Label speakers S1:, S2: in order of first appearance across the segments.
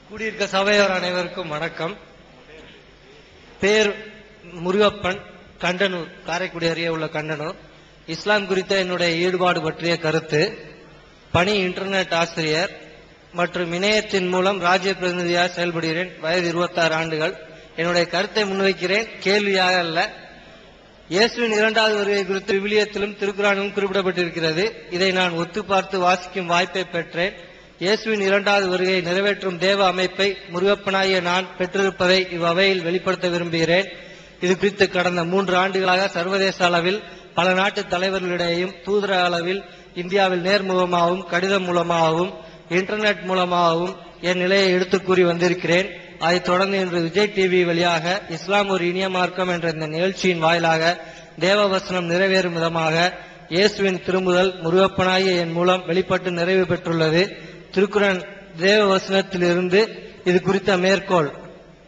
S1: கூடியிருக்க சபையோர் அனைவருக்கும் வணக்கம். பேர் முருகப்பன், கண்டனூர், காரைக்குடி அருகே உள்ள கண்டனூர். இஸ்லாம் குறித்த என்னுடைய ஈடுபாடு பற்றிய கருத்து. பணி இன்டர்நெட் ஆசிரியர் மற்றும் இணையத்தின் மூலம் ராஜ்ய பிரதிநிதியாக செயல்படுகிறேன். வயது 26 ஆண்டுகள். என்னுடைய கருத்தை முன்வைக்கிறேன், கேள்வியாக அல்ல. இயேசுவின் 2வது வருகை குறித்து விவிலியத்திலும் திருக்குரானிலும் குறிப்பிடப்பட்டிருக்கிறது. இதை நான் ஒத்து பார்த்து வாசிக்கும் வாய்ப்பை பெற்றேன். இயேசுவின் 2வது வருகை நிறைவேற்றும் தேவ அமைப்பை முருகப்பனாகிய நான் பெற்றிருப்பதை இவ்வகையில் வெளிப்படுத்த விரும்புகிறேன். இது குறித்து கடந்த 3 ஆண்டுகளாக சர்வதேச அளவில் பல நாட்டு தலைவர்களிடையும் தூதர அளவில் இந்தியாவில் நேர்முகமாகவும் கடிதம் மூலமாகவும் இன்டர்நெட் மூலமாகவும் என் நிலையை எடுத்துக் கூறி வந்திருக்கிறேன். அதைத் தொடர்ந்து இன்று விஜய் டிவி வழியாக இஸ்லாம் ஒரு இனிய மார்க்கம் என்ற இந்த நிகழ்ச்சியின் வாயிலாக தேவவசனம் நிறைவேறும் விதமாக இயேசுவின் திரும்புதல் முருகப்பனாகிய என் மூலம் வெளிப்பட்டு நிறைவு பெற்றுள்ளது. திருக்குரான் தேவவசனத்திலிருந்து இது குறித்த மேற்கோள்.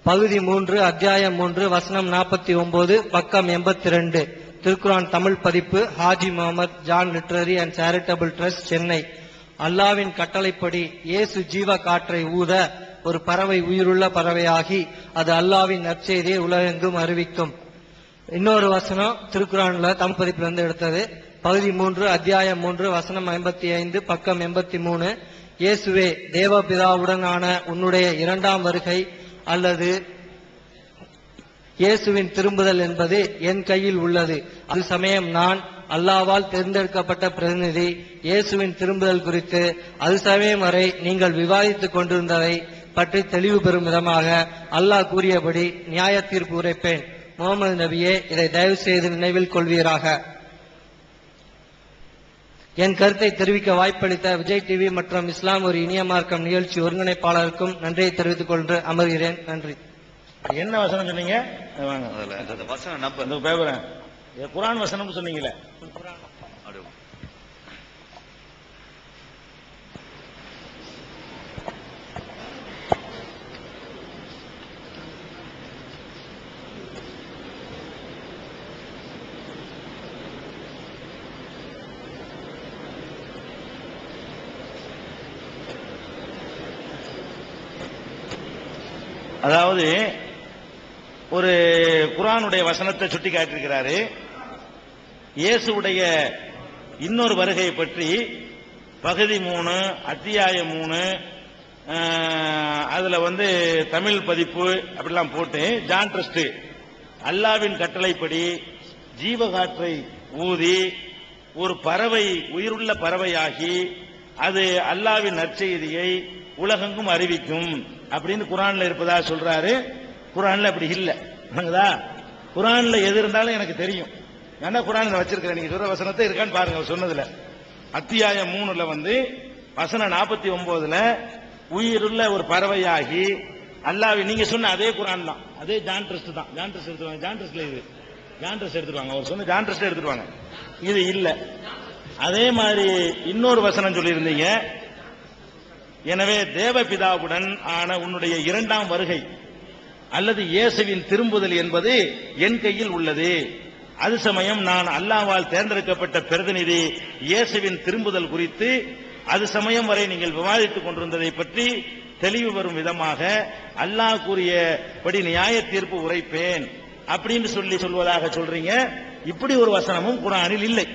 S1: பகுதி 3, அத்தியாயம் 3, வசனம் 49, பக்கம் 82. திருக்குரான் தமிழ் பதிப்பு, Haji Mohammed Jan literary and charitable trust, Chennai. அல்லாவின் கட்டளைப்படி இயேசு ஜீவ காற்றை ஊத ஒரு பறவை உயிருள்ள பறவையாகி அது அல்லாவின் நற்செய்தியை உலகெங்கும் அறிவிக்கும். இன்னொரு வசனம் திருக்குரான்ல தமிழ் பதிப்பிலிருந்து எடுத்தது. பகுதி 3, அத்தியாயம் 3, வசனம் 55, பக்கம் 83. இயேசுவே, தேவபிதாவுடனான உன்னுடைய 2ஆம் வருகை அல்லது இயேசுவின் திரும்புதல் என்பது என் கையில் உள்ளது. அது சமயம் நான் அல்லாவால் தேர்ந்தெடுக்கப்பட்ட பிரதிநிதி. இயேசுவின் திரும்புதல் குறித்து அது சமயம் வரை நீங்கள் விவாதித்துக் கொண்டிருந்ததை பற்றி தெளிவு பெறும் விதமாக அல்லாஹ் கூறியபடி நியாய தீர்ப்பு உரைப்பேன். முகமது நபியே, இதை தயவு செய்து நினைவில் கொள்வீராக. என் கருத்தை தெரிவிக்க வாய்ப்பளித்த விஜய் டிவி மற்றும் இஸ்லாம் ஒரு இனிய மார்க்கம் நிகழ்ச்சி ஒருங்கிணைப்பாளருக்கும் நன்றியை தெரிவித்துக் கொண்டு அமர்கிறேன். நன்றி.
S2: என்ன வசனம் சொன்னீங்க? குரான் வசனம் சொன்னீங்களே. அதாவது ஒரு குர்ஆனுடைய வசனத்தை சுட்டி காட்டியிருக்கிறாரு. இயேசுடைய இன்னொரு வருகை பற்றி பகுதி 3, அத்தியாயம் 3, அதுல தமிழ் பதிப்பு அப்படிலாம் போட்டு ஜான் ட்ரஸ்ட் அல்லாவின் கட்டளைப்படி ஜீவகாற்றை ஊதி ஒரு பறவை உயிருள்ள பறவையாகி அது அல்லாவின் நற்செய்தியை உலகெங்கும் அறிவிக்கும் அப்படின்னு குர்ஆன்ல இருப்பதா சொல்றாரு. குர்ஆன்ல அப்படி இல்ல. குர்ஆன்ல எது இருந்தாலும் எனக்கு தெரியும். நான் குர்ஆன்ல வச்சிருக்கிறேன். நீங்க சொல்ற வசனத்தை இருக்கான்னு பாருங்க. சொன்னதுல அத்தியாயம் 3ல வசனம் 49ல உயிருள்ள ஒரு பறவையாகி அல்லாஹ் நீங்க சொன்ன அதே குர்ஆன் தான், அதே ஜான் ட்ரஸ்ட் தான். ஜான் ட்ரஸ்ட் எடுத்துவாங்க. ஜான் ட்ரஸ்ட்ல இது ஜான் ட்ரஸ்ட் எடுத்துருவாங்க. அவர் சொன்ன ஜான் ட்ரஸ்ட் எடுத்துருவாங்க. இது இல்ல. அதே மாதிரி இன்னொரு வசனம் சொல்லியிருந்தீங்க. எனவே தேவபிதாவுடன் ஆன உன்னுடைய 2ஆம் வருகை அல்லது இயேசுவின் திரும்புதல் என்பது என் கையில் உள்ளது. அது சமயம் நான் அல்லாஹ்வால் தேர்ந்தெடுக்கப்பட்ட பிரதிநிதி. இயேசுவின் திரும்புதல் குறித்து அது சமயம் வரை நீங்கள் விவாதித்துக் கொண்டிருந்ததை பற்றி தெளிவு வரும் விதமாக அல்லாஹ் கூறியபடி நியாய தீர்ப்பு உரைப்பேன் அப்படின்னு சொல்வதாக சொல்றீங்க. இப்படி ஒரு வசனமும் குர்ஆனில் இல்லை.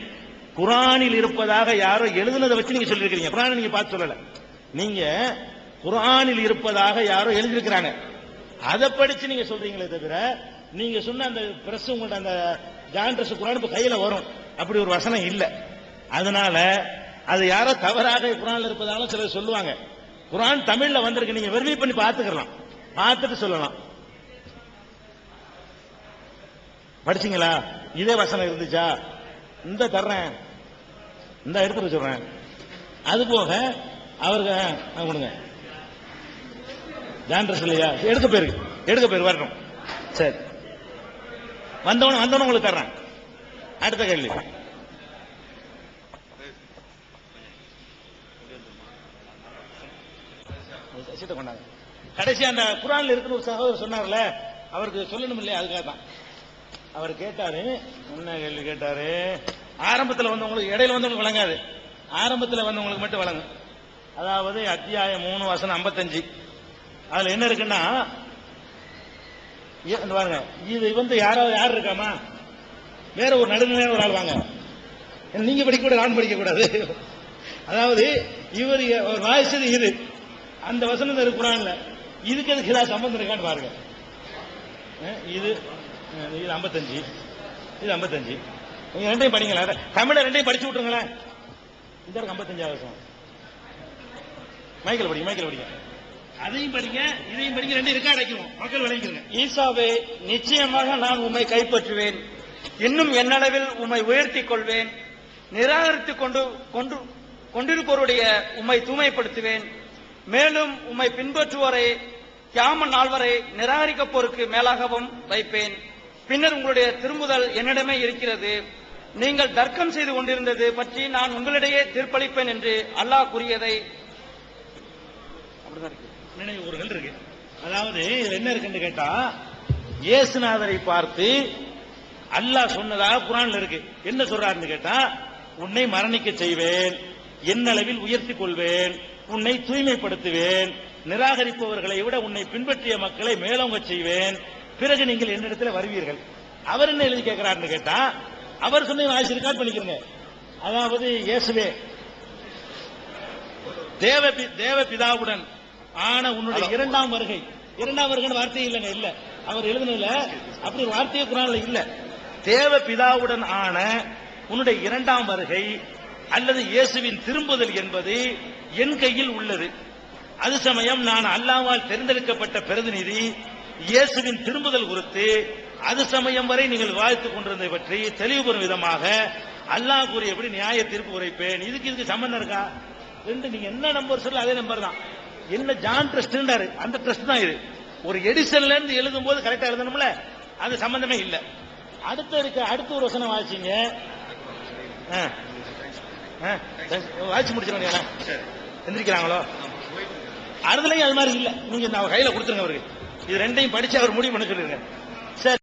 S2: குர்ஆனில் இருப்பதாக யாரோ எழுதுனதை வச்சு நீங்க சொல்லியிருக்கீங்க. குர்ஆனை நீங்க பார்த்து சொல்லல. நீங்க குர்ஆனில் இருப்பதாக யாரோ எழுதியிருக்கிறாங்க, அதை படிச்சு நீங்க சொல்றீங்களே தவிர நீங்க சொன்ன அந்த பிரஸ் உங்கள்ட்ட அந்த ஜான் ட்ரஸ்ட் குர்ஆன் இப்ப கையில வரும் அப்படி ஒரு வசனம் இல்ல. அதனால அது யாரோ தவறாக குர்ஆன்ல இருப்பதாக சிலர் சொல்லுவாங்க. குர்ஆன் தமிழ்ல வந்திருக்கு, நீங்க வெரிஃபை பண்ணி பார்த்துக்கலாம், பார்த்துட்டு சொல்லலாம். படிச்சீங்களா? இதே வசனம் இருந்துச்சா? இந்த தர்றேன், இந்த எடுத்துட்டு சொல்றேன். அது போக அவருக்கு கொடுங்க. ஜான் ட்ரஸ்ட் இல்லையா? எடுக்க பேருக்கு வரணும். சரி, வந்தவன உங்களுக்கு தர்றேன். அடுத்த கேள்வி. கொண்டாங்க. கடைசி அந்த குர்ஆன்ல இருக்கிற ஒரு சகோதரர் சொன்னார்ல, அவருக்கு சொல்லணும் இல்லையா? அதுக்காக தான் அவர் கேட்டாரு. என்ன கேள்வி கேட்டாரு? ஆரம்பத்தில் வந்தவங்களுக்கு, இடையில வந்தவங்களுக்கு வழங்காது, ஆரம்பத்தில் வந்தவங்களுக்கு மட்டும் வழங்கும். அதாவது அத்தியாயம் 3 வசனம் 55 அதுல என்ன இருக்குன்னா பாருங்க, இது யார் இருக்காமா, வேற ஒரு நடுநிலையான ஒரு ஆள் வாங்க, நீங்க படிக்க கூட நான் படிக்க கூடாது. அதாவது இவர் வாய்ச்சது இது, அந்த வசனம் இருக்கு குர்ஆன்ல, இதுக்கு எதுக்கு ஏதாவது சம்பந்தம் இருக்கான்னு பாருங்க. இது 55, இது 55. நீங்க ரெண்டையும் படிங்களா, தமிழ ரெண்டையும் படிச்சு விட்டுருங்களேன். இந்த 55 வருஷம் மைக்கேல் படிங்க, அதையும் படிங்க இதையும் படிங்க, ரெண்டு இருக்கா அடைக்கணும், மக்கள் விளைவிக்கிறேன்.
S3: ஈசாவே, நிச்சயமாக நான் உம்மை கைப்பற்றுவேன், இன்னும் என்னளவில் உம்மை உயர்த்திக் கொள்வேன், நிராகரித்துக் கொண்டிருப்போருடைய உம்மை தூய்மைப்படுத்துவேன், மேலும் உம்மை பின்பற்றுவோரை கியாம நாள் வரை நிராகரிக்கப்போருக்கு மேலாகவும் வைப்பேன். பின்னர் உங்களுடைய திரும்புதல் என்னிடமே இருக்கிறது. நீங்கள் தர்க்கம் செய்து கொண்டிருந்தது பற்றி நான் உங்களிடையே தீர்ப்பளிப்பேன் என்று அல்லாஹ் கூறியதை அப்படிதான் இருக்கு.
S2: நினைவுகள் இருக்கு. அதாவது இதுல என்ன இருக்குன்னு கேட்டா, இயேசுநாதரை பார்த்து அல்லாஹ் சொன்னதாக குர்ஆன்ல இருக்கு. என்ன சொல்றாருன்னு கேட்டா, உன்னை மரணிக்க செய்வேன், என்னளவில் உயர்த்திக் கொள்வேன், உன்னை தூய்மைப்படுத்துவேன், நிராகரிப்பவர்களை விட உன்னை பின்பற்றிய மக்களை மேலோங்க செய்வேன், பிறகு நீங்கள் என்னிடத்தில் வருவீர்கள். அவர் என்ன எழுதி கேட்கிறாருன்னு கேட்டா, அவர் சொன்ன வாய்ஸ் ரெக்கார்ட் பண்ணிக்கிறங்க. அதாவது இயேசுவே, தேவ பிதாவுடன் ஆன உன்னுடைய இரண்டாம் வருகை வார்த்தை இல்லைங்க, இல்ல அவர் எழுதுனதுல அப்படி ஒரு வார்த்தையே குர்ஆன்ல இல்ல. தேவ பிதாவுடன் ஆன உன்னுடைய இரண்டாம் வருகை அல்லது இயேசுவின் திரும்புதல் என்பது என் கையில் உள்ளது. அது சமயம் நான் அல்லாஹ்வால் தேர்ந்தெடுக்கப்பட்ட பிரதிநிதி, இயேசுவின் திரும்புதல் குறித்து அது சமயம் வரை நீங்கள் விவாதித்துக் கொண்டிருந்ததை பற்றி தெளிவுபெறும் விதமாக அல்லாஹ் கூறியபடி நியாய தீர்ப்பு உரைப்பேன். இதுக்கு சம்பந்தம் இருக்கா? ரெண்டு நீங்க என்ன நம்பர் சொல்ல அதே நம்பர் தான். என்ன ஜான் ட்ரஸ்ட் அந்த ட்ரஸ்ட் தான் இது. ஒரு எடிஷன்ல இருந்து எழுதும் போது கரெக்டா எழுதணும்ல, அது சம்பந்தமே இல்ல. அடுத்த ஒரு வசனம் வாசிங்க, வாசிச்சு முடிச்சிருங்க. எந்திரிக்கிறாங்களோ அடுத்தலையும் அது மாதிரி இல்ல, நீங்க கையில கொடுத்துருங்க அவருக்கு. இது ரெண்டையும் படிச்சு அவர் முடிவு பண்ண சொல்லிருங்க. சரி.